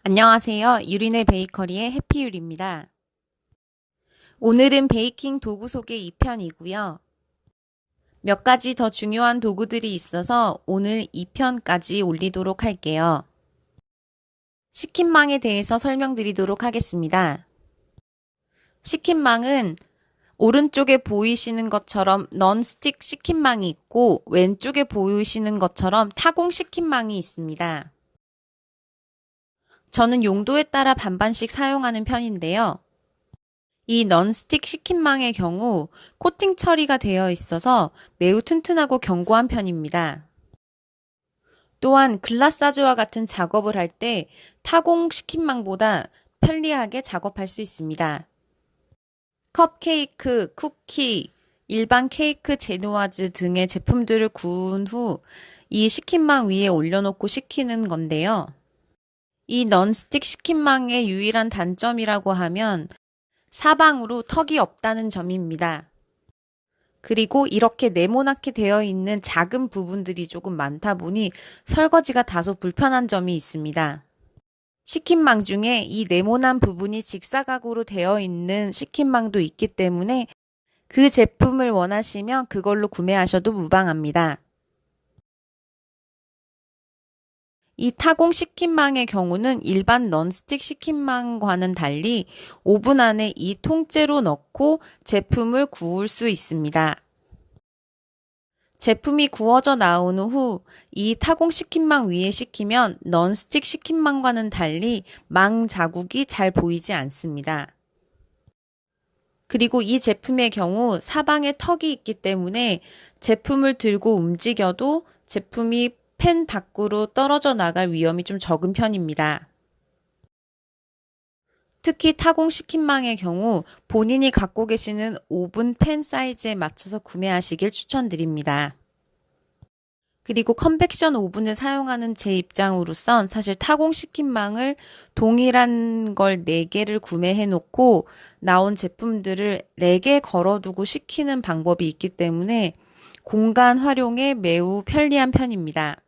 안녕하세요. 유린의 베이커리의 해피유리입니다. 오늘은 베이킹 도구 소개 2편이고요. 몇 가지 더 중요한 도구들이 있어서 오늘 2편까지 올리도록 할게요. 식힌망에 대해서 설명드리도록 하겠습니다. 식힌망은 오른쪽에 보이시는 것처럼 넌스틱 식힌망이 있고 왼쪽에 보이시는 것처럼 타공 식힌망이 있습니다. 저는 용도에 따라 반반씩 사용하는 편인데요. 이 넌스틱 식힌망의 경우 코팅 처리가 되어 있어서 매우 튼튼하고 견고한 편입니다. 또한 글라사즈와 같은 작업을 할 때 타공 식힌망보다 편리하게 작업할 수 있습니다. 컵케이크, 쿠키, 일반 케이크 제누아즈 등의 제품들을 구운 후 이 식힌망 위에 올려놓고 식히는 건데요. 이 넌스틱 식힌망의 유일한 단점이라고 하면 사방으로 턱이 없다는 점입니다. 그리고 이렇게 네모나게 되어 있는 작은 부분들이 조금 많다 보니 설거지가 다소 불편한 점이 있습니다. 식힌망 중에 이 네모난 부분이 직사각으로 되어 있는 식힌망도 있기 때문에 그 제품을 원하시면 그걸로 구매하셔도 무방합니다. 이 타공 식힌망의 경우는 일반 넌스틱 식힌망과는 달리 오븐 안에 이 통째로 넣고 제품을 구울 수 있습니다. 제품이 구워져 나온 후 이 타공 식힌망 위에 식히면 넌스틱 식힌망과는 달리 망 자국이 잘 보이지 않습니다. 그리고 이 제품의 경우 사방에 턱이 있기 때문에 제품을 들고 움직여도 제품이 팬 밖으로 떨어져 나갈 위험이 좀 적은 편입니다. 특히 타공 식힌망의 경우 본인이 갖고 계시는 오븐 팬 사이즈에 맞춰서 구매하시길 추천드립니다. 그리고 컨벡션 오븐을 사용하는 제 입장으로선 사실 타공 식힌망을 동일한 걸 4개를 구매해 놓고 나온 제품들을 4개 걸어두고 식히는 방법이 있기 때문에 공간 활용에 매우 편리한 편입니다.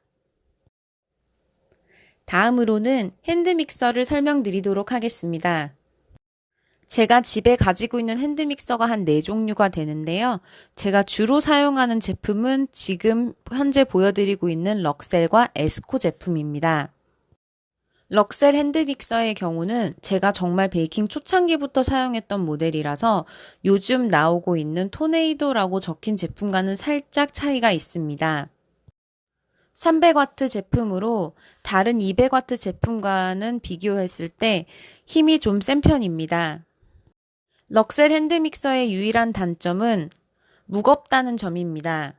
다음으로는 핸드믹서를 설명드리도록 하겠습니다. 제가 집에 가지고 있는 핸드믹서가 한 4종류가 되는데요. 제가 주로 사용하는 제품은 지금 현재 보여드리고 있는 럭셀과 에스코 제품입니다. 럭셀 핸드믹서의 경우는 제가 정말 베이킹 초창기부터 사용했던 모델이라서 요즘 나오고 있는 토네이도라고 적힌 제품과는 살짝 차이가 있습니다. 300W 제품으로 다른 200W 제품과는 비교했을 때 힘이 좀 센 편입니다. 럭셀 핸드믹서의 유일한 단점은 무겁다는 점입니다.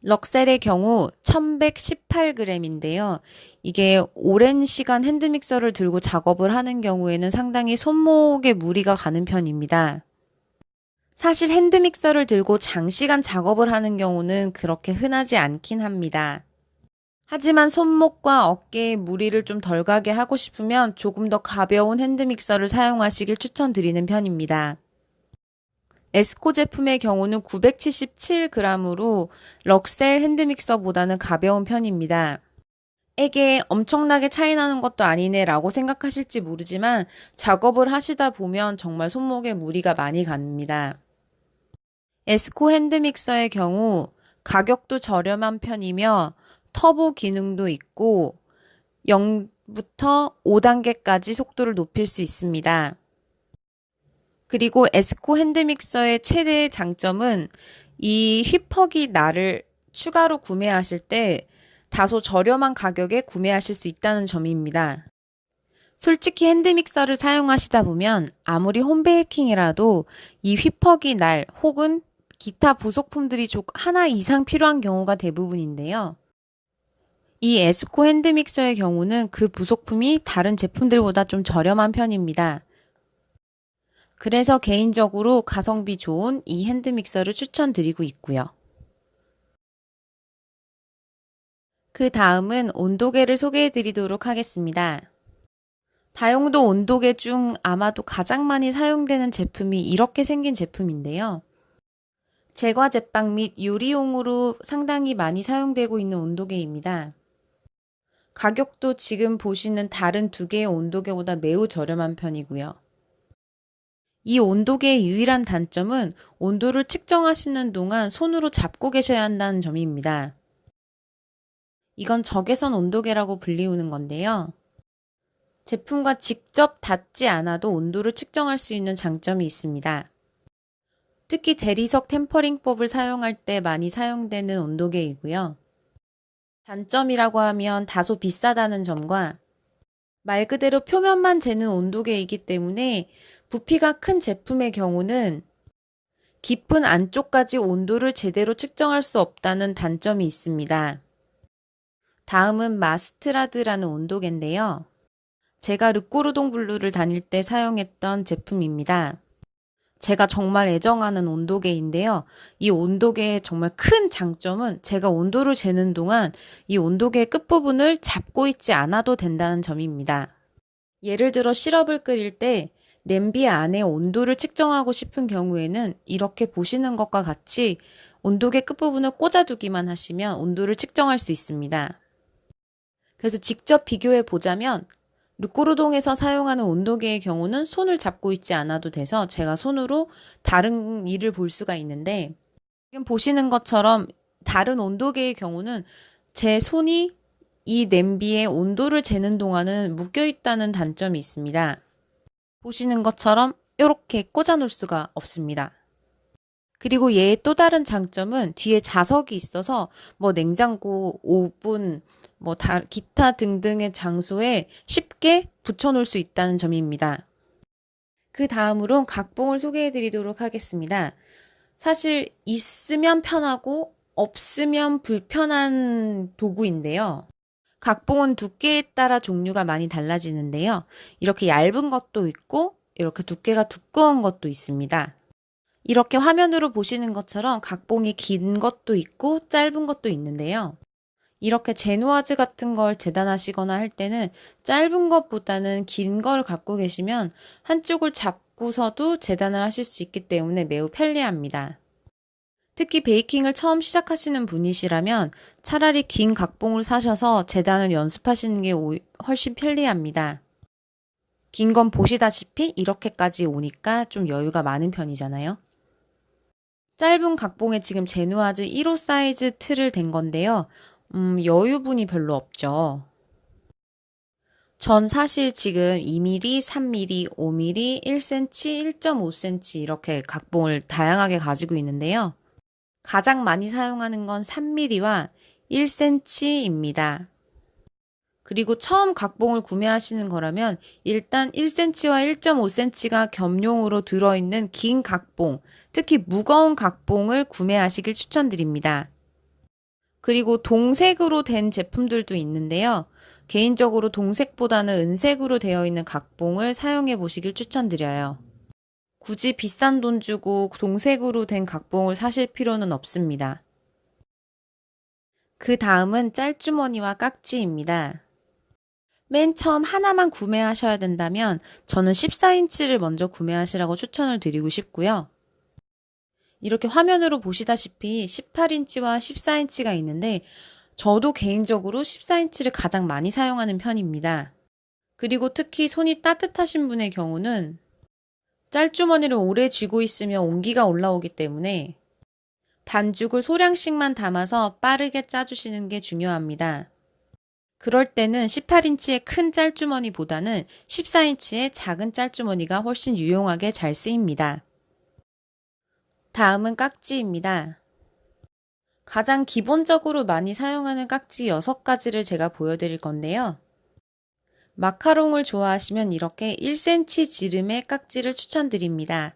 럭셀의 경우 1118g인데요. 이게 오랜 시간 핸드믹서를 들고 작업을 하는 경우에는 상당히 손목에 무리가 가는 편입니다. 사실 핸드믹서를 들고 장시간 작업을 하는 경우는 그렇게 흔하지 않긴 합니다. 하지만 손목과 어깨에 무리를 좀 덜 가게 하고 싶으면 조금 더 가벼운 핸드믹서를 사용하시길 추천드리는 편입니다. 에스코 제품의 경우는 977g으로 럭셀 핸드믹서보다는 가벼운 편입니다. 에게 엄청나게 차이 나는 것도 아니네 라고 생각하실지 모르지만 작업을 하시다 보면 정말 손목에 무리가 많이 갑니다. 에스코 핸드믹서의 경우 가격도 저렴한 편이며 터보 기능도 있고 0부터 5단계까지 속도를 높일 수 있습니다. 그리고 에스코 핸드믹서의 최대 장점은 이 휘퍼기 날을 추가로 구매하실 때 다소 저렴한 가격에 구매하실 수 있다는 점입니다. 솔직히 핸드믹서를 사용하시다 보면 아무리 홈베이킹이라도 이 휘퍼기 날 혹은 기타 부속품들이 하나 이상 필요한 경우가 대부분인데요. 이 에스코 핸드믹서의 경우는 그 부속품이 다른 제품들보다 좀 저렴한 편입니다. 그래서 개인적으로 가성비 좋은 이 핸드믹서를 추천드리고 있고요. 그 다음은 온도계를 소개해 드리도록 하겠습니다. 다용도 온도계 중 아마도 가장 많이 사용되는 제품이 이렇게 생긴 제품인데요. 제과 제빵 및 요리용으로 상당히 많이 사용되고 있는 온도계입니다. 가격도 지금 보시는 다른 두 개의 온도계보다 매우 저렴한 편이고요. 이 온도계의 유일한 단점은 온도를 측정하시는 동안 손으로 잡고 계셔야 한다는 점입니다. 이건 적외선 온도계라고 불리우는 건데요. 제품과 직접 닿지 않아도 온도를 측정할 수 있는 장점이 있습니다. 특히 대리석 템퍼링법을 사용할 때 많이 사용되는 온도계이고요. 단점이라고 하면 다소 비싸다는 점과 말 그대로 표면만 재는 온도계이기 때문에 부피가 큰 제품의 경우는 깊은 안쪽까지 온도를 제대로 측정할 수 없다는 단점이 있습니다. 다음은 마스트라드라는 온도계인데요. 제가 르꼬르동 블루를 다닐 때 사용했던 제품입니다. 제가 정말 애정하는 온도계인데요. 이 온도계의 정말 큰 장점은 제가 온도를 재는 동안 이 온도계의 끝부분을 잡고 있지 않아도 된다는 점입니다. 예를 들어 시럽을 끓일 때 냄비 안에 온도를 측정하고 싶은 경우에는 이렇게 보시는 것과 같이 온도계 끝부분을 꽂아두기만 하시면 온도를 측정할 수 있습니다. 그래서 직접 비교해 보자면 르꼬르동에서 사용하는 온도계의 경우는 손을 잡고 있지 않아도 돼서 제가 손으로 다른 일을 볼 수가 있는데 지금 보시는 것처럼 다른 온도계의 경우는 제 손이 이 냄비의 온도를 재는 동안은 묶여 있다는 단점이 있습니다. 보시는 것처럼 이렇게 꽂아 놓을 수가 없습니다. 그리고 얘의 또 다른 장점은 뒤에 자석이 있어서 뭐 냉장고, 오븐, 기타 등등의 장소에 쉽게 붙여놓을 수 있다는 점입니다. 그 다음으로 각봉을 소개해 드리도록 하겠습니다. 사실 있으면 편하고 없으면 불편한 도구인데요. 각봉은 두께에 따라 종류가 많이 달라지는데요. 이렇게 얇은 것도 있고 이렇게 두께가 두꺼운 것도 있습니다. 이렇게 화면으로 보시는 것처럼 각봉이 긴 것도 있고 짧은 것도 있는데요. 이렇게 제누아즈 같은 걸 재단하시거나 할 때는 짧은 것보다는 긴 걸 갖고 계시면 한쪽을 잡고서도 재단을 하실 수 있기 때문에 매우 편리합니다. 특히 베이킹을 처음 시작하시는 분이시라면 차라리 긴 각봉을 사셔서 재단을 연습하시는 게 훨씬 편리합니다. 긴 건 보시다시피 이렇게까지 오니까 좀 여유가 많은 편이잖아요. 짧은 각봉에 지금 제누아즈 1호 사이즈 틀을 댄 건데요. 여유분이 별로 없죠. 전 사실 지금 2mm, 3mm, 5mm, 1cm, 1.5cm 이렇게 각봉을 다양하게 가지고 있는데요. 가장 많이 사용하는 건 3mm와 1cm입니다. 그리고 처음 각봉을 구매하시는 거라면 일단 1cm와 1.5cm가 겸용으로 들어있는 긴 각봉, 특히 무거운 각봉을 구매하시길 추천드립니다. 그리고 동색으로 된 제품들도 있는데요. 개인적으로 동색보다는 은색으로 되어 있는 각봉을 사용해 보시길 추천드려요. 굳이 비싼 돈 주고 동색으로 된 각봉을 사실 필요는 없습니다. 그 다음은 짤주머니와 깍지입니다. 맨 처음 하나만 구매하셔야 된다면 저는 14인치를 먼저 구매하시라고 추천을 드리고 싶고요. 이렇게 화면으로 보시다시피 18인치와 14인치가 있는데 저도 개인적으로 14인치를 가장 많이 사용하는 편입니다. 그리고 특히 손이 따뜻하신 분의 경우는 짤주머니를 오래 쥐고 있으면 온기가 올라오기 때문에 반죽을 소량씩만 담아서 빠르게 짜주시는 게 중요합니다. 그럴 때는 18인치의 큰 짤주머니보다는 14인치의 작은 짤주머니가 훨씬 유용하게 잘 쓰입니다. 다음은 깍지입니다. 가장 기본적으로 많이 사용하는 깍지 6가지를 제가 보여드릴 건데요. 마카롱을 좋아하시면 이렇게 1cm 지름의 깍지를 추천드립니다.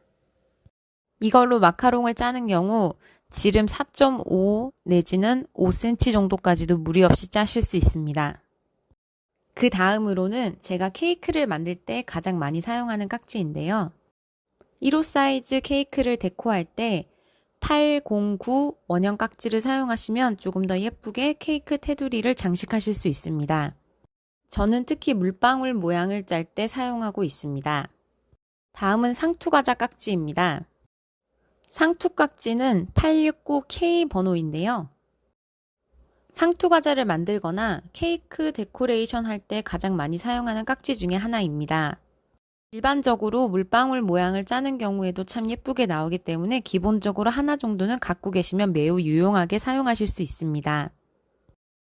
이걸로 마카롱을 짜는 경우 지름 4.5 내지는 5cm 정도까지도 무리 없이 짜실 수 있습니다. 그 다음으로는 제가 케이크를 만들 때 가장 많이 사용하는 깍지인데요. 1호 사이즈 케이크를 데코할 때 809 원형 깍지를 사용하시면 조금 더 예쁘게 케이크 테두리를 장식하실 수 있습니다. 저는 특히 물방울 모양을 짤 때 사용하고 있습니다. 다음은 상투과자 깍지입니다. 상투 깍지는 869K 번호인데요. 상투 과자를 만들거나 케이크 데코레이션 할 때 가장 많이 사용하는 깍지 중에 하나입니다. 일반적으로 물방울 모양을 짜는 경우에도 참 예쁘게 나오기 때문에 기본적으로 하나 정도는 갖고 계시면 매우 유용하게 사용하실 수 있습니다.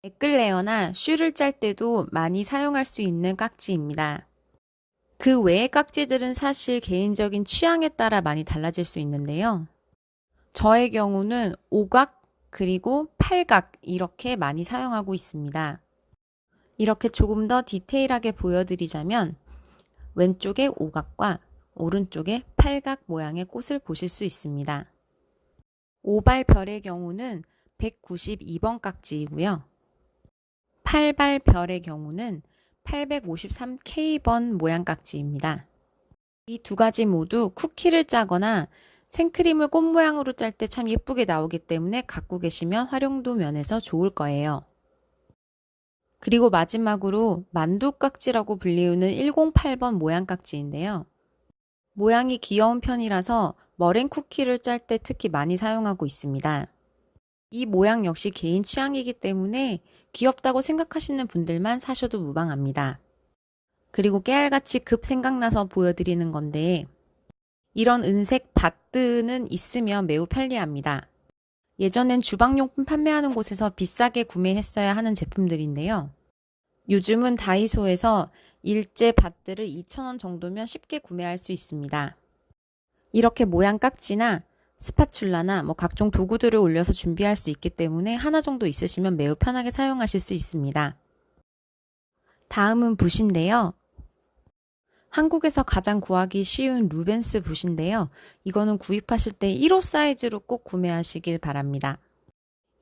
에클레어나 슈를 짤 때도 많이 사용할 수 있는 깍지입니다. 그 외의 깍지들은 사실 개인적인 취향에 따라 많이 달라질 수 있는데요. 저의 경우는 오각 그리고 팔각 이렇게 많이 사용하고 있습니다. 이렇게 조금 더 디테일하게 보여드리자면 왼쪽에 오각과 오른쪽에 팔각 모양의 꽃을 보실 수 있습니다. 오발별의 경우는 192번 깍지이고요. 팔발별의 경우는 853K번 모양 깍지입니다. 이 두 가지 모두 쿠키를 짜거나 생크림을 꽃 모양으로 짤 때 참 예쁘게 나오기 때문에 갖고 계시면 활용도 면에서 좋을 거예요. 그리고 마지막으로 만두깍지라고 불리우는 108번 모양 깍지인데요. 모양이 귀여운 편이라서 머랭 쿠키를 짤 때 특히 많이 사용하고 있습니다. 이 모양 역시 개인 취향이기 때문에 귀엽다고 생각하시는 분들만 사셔도 무방합니다. 그리고 깨알같이 급 생각나서 보여드리는 건데 이런 은색 밭드는 있으면 매우 편리합니다. 예전엔 주방용품 판매하는 곳에서 비싸게 구매했어야 하는 제품들인데요. 요즘은 다이소에서 일제 밭들을 2,000원 정도면 쉽게 구매할 수 있습니다. 이렇게 모양 깍지나 스파츌라나 각종 도구들을 올려서 준비할 수 있기 때문에 하나 정도 있으시면 매우 편하게 사용하실 수 있습니다. 다음은 붓인데요. 한국에서 가장 구하기 쉬운 루벤스 붓인데요. 이거는 구입하실 때 1호 사이즈로 꼭 구매하시길 바랍니다.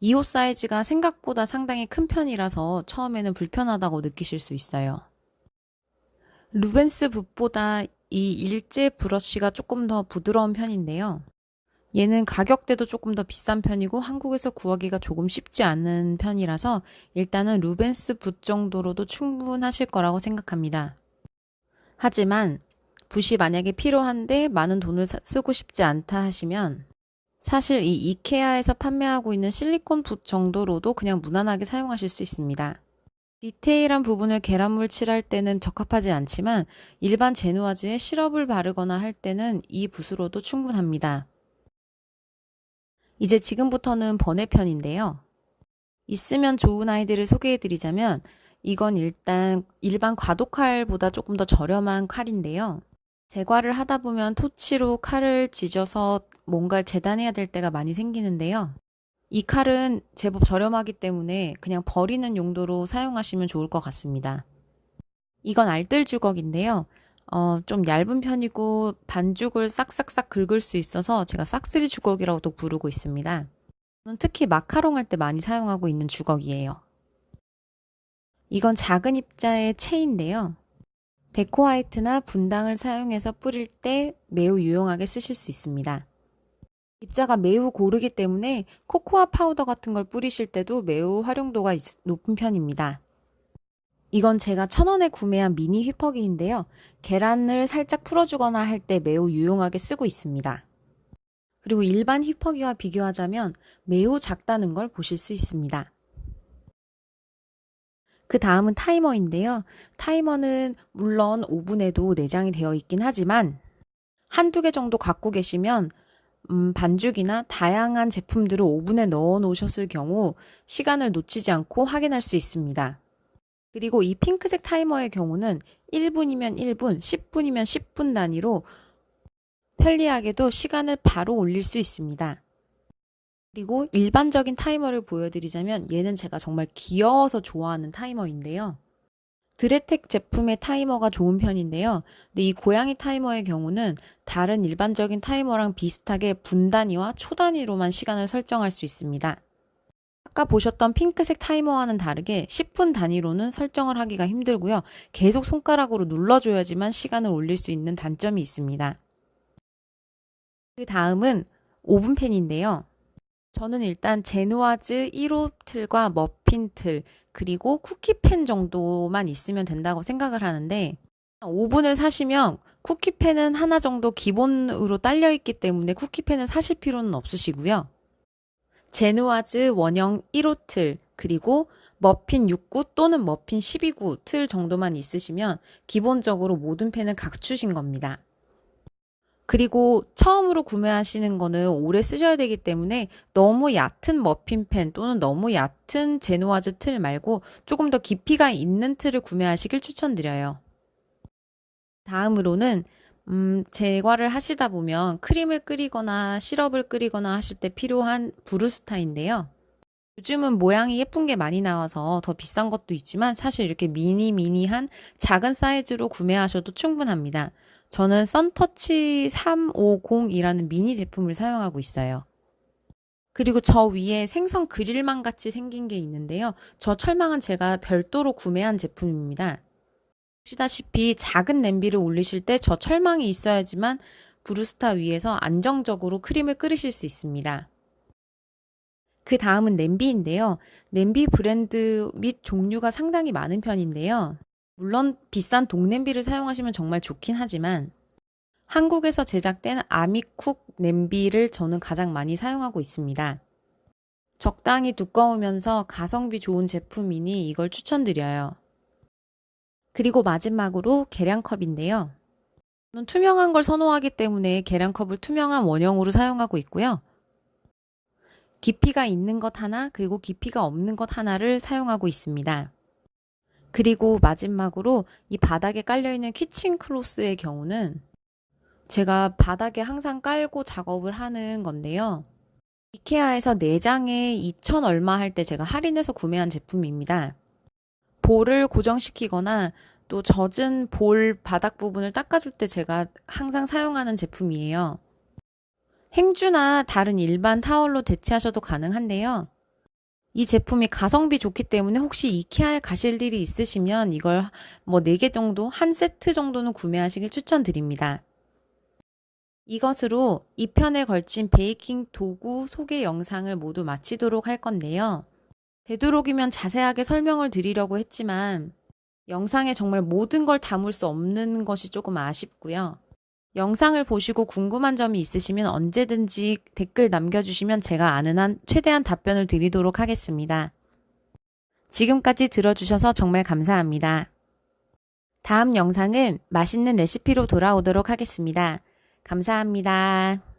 2호 사이즈가 생각보다 상당히 큰 편이라서 처음에는 불편하다고 느끼실 수 있어요. 루벤스 붓보다 이 일제 브러쉬가 조금 더 부드러운 편인데요. 얘는 가격대도 조금 더 비싼 편이고 한국에서 구하기가 조금 쉽지 않은 편이라서 일단은 루벤스 붓 정도로도 충분하실 거라고 생각합니다. 하지만 붓이 만약에 필요한데 많은 돈을 쓰고 싶지 않다 하시면 사실 이 이케아에서 판매하고 있는 실리콘 붓 정도로도 그냥 무난하게 사용하실 수 있습니다. 디테일한 부분을 계란물 칠할 때는 적합하지 않지만 일반 제누아즈에 시럽을 바르거나 할 때는 이 붓으로도 충분합니다. 이제 지금부터는 번외편인데요. 있으면 좋은 아이들을 소개해드리자면 이건 일단 일반 과도칼보다 조금 더 저렴한 칼인데요. 제과를 하다 보면 토치로 칼을 지져서 뭔가를 재단해야 될 때가 많이 생기는데요. 이 칼은 제법 저렴하기 때문에 그냥 버리는 용도로 사용하시면 좋을 것 같습니다. 이건 알뜰 주걱인데요. 좀 얇은 편이고 반죽을 싹싹싹 긁을 수 있어서 제가 싹쓸이 주걱이라고도 부르고 있습니다. 특히 마카롱 할 때 많이 사용하고 있는 주걱이에요. 이건 작은 입자의 체인데요. 데코 화이트나 분당을 사용해서 뿌릴 때 매우 유용하게 쓰실 수 있습니다. 입자가 매우 고르기 때문에 코코아 파우더 같은 걸 뿌리실 때도 매우 활용도가 높은 편입니다. 이건 제가 1,000원에 구매한 미니 휘퍼기인데요. 계란을 살짝 풀어주거나 할 때 매우 유용하게 쓰고 있습니다. 그리고 일반 휘퍼기와 비교하자면 매우 작다는 걸 보실 수 있습니다. 그 다음은 타이머인데요. 타이머는 물론 오븐에도 내장이 되어 있긴 하지만 한두 개 정도 갖고 계시면 반죽이나 다양한 제품들을 오븐에 넣어 놓으셨을 경우 시간을 놓치지 않고 확인할 수 있습니다. 그리고 이 핑크색 타이머의 경우는 1분이면 1분, 10분이면 10분 단위로 편리하게도 시간을 바로 올릴 수 있습니다. 그리고 일반적인 타이머를 보여드리자면 얘는 제가 정말 귀여워서 좋아하는 타이머인데요. 드레텍 제품의 타이머가 좋은 편인데요. 근데 이 고양이 타이머의 경우는 다른 일반적인 타이머랑 비슷하게 분 단위와 초 단위로만 시간을 설정할 수 있습니다. 아까 보셨던 핑크색 타이머와는 다르게 10분 단위로는 설정을 하기가 힘들고요. 계속 손가락으로 눌러줘야지만 시간을 올릴 수 있는 단점이 있습니다. 그 다음은 오븐팬인데요. 저는 일단 제누아즈 1호 틀과 머핀 틀 그리고 쿠키팬 정도만 있으면 된다고 생각을 하는데 오븐을 사시면 쿠키팬은 하나 정도 기본으로 딸려 있기 때문에 쿠키팬을 사실 필요는 없으시고요. 제누아즈 원형 1호 틀 그리고 머핀 6구 또는 머핀 12구 틀 정도만 있으시면 기본적으로 모든 펜은 갖추신 겁니다. 그리고 처음으로 구매하시는 거는 오래 쓰셔야 되기 때문에 너무 얕은 머핀펜 또는 너무 얕은 제누아즈 틀 말고 조금 더 깊이가 있는 틀을 구매하시길 추천드려요. 다음으로는 제과를 하시다 보면 크림을 끓이거나 시럽을 끓이거나 하실 때 필요한 브루스타인데요. 요즘은 모양이 예쁜 게 많이 나와서 더 비싼 것도 있지만 사실 이렇게 미니한 작은 사이즈로 구매하셔도 충분합니다. 저는 썬터치 350이라는 미니 제품을 사용하고 있어요. 그리고 저 위에 생선 그릴망 같이 생긴 게 있는데요. 저 철망은 제가 별도로 구매한 제품입니다. 보시다시피 작은 냄비를 올리실 때 저 철망이 있어야지만 브루스타 위에서 안정적으로 크림을 끓이실 수 있습니다. 그 다음은 냄비인데요. 냄비 브랜드 및 종류가 상당히 많은 편인데요. 물론 비싼 동냄비를 사용하시면 정말 좋긴 하지만 한국에서 제작된 아미쿡 냄비를 저는 가장 많이 사용하고 있습니다. 적당히 두꺼우면서 가성비 좋은 제품이니 이걸 추천드려요. 그리고 마지막으로 계량컵인데요. 저는 투명한 걸 선호하기 때문에 계량컵을 투명한 원형으로 사용하고 있고요. 깊이가 있는 것 하나, 그리고 깊이가 없는 것 하나를 사용하고 있습니다. 그리고 마지막으로 이 바닥에 깔려있는 키친 클로스의 경우는 제가 바닥에 항상 깔고 작업을 하는 건데요. 이케아에서 4장에 2천 얼마 할 때 제가 할인해서 구매한 제품입니다. 볼을 고정시키거나 또 젖은 볼 바닥 부분을 닦아줄 때 제가 항상 사용하는 제품이에요. 행주나 다른 일반 타월로 대체하셔도 가능한데요. 이 제품이 가성비 좋기 때문에 혹시 이케아에 가실 일이 있으시면 이걸 뭐 4개 정도, 한 세트 정도는 구매하시길 추천드립니다. 이것으로 2편에 걸친 베이킹 도구 소개 영상을 모두 마치도록 할 건데요. 되도록이면 자세하게 설명을 드리려고 했지만 영상에 정말 모든 걸 담을 수 없는 것이 조금 아쉽고요. 영상을 보시고 궁금한 점이 있으시면 언제든지 댓글 남겨주시면 제가 아는 한 최대한 답변을 드리도록 하겠습니다. 지금까지 들어주셔서 정말 감사합니다. 다음 영상은 맛있는 레시피로 돌아오도록 하겠습니다. 감사합니다.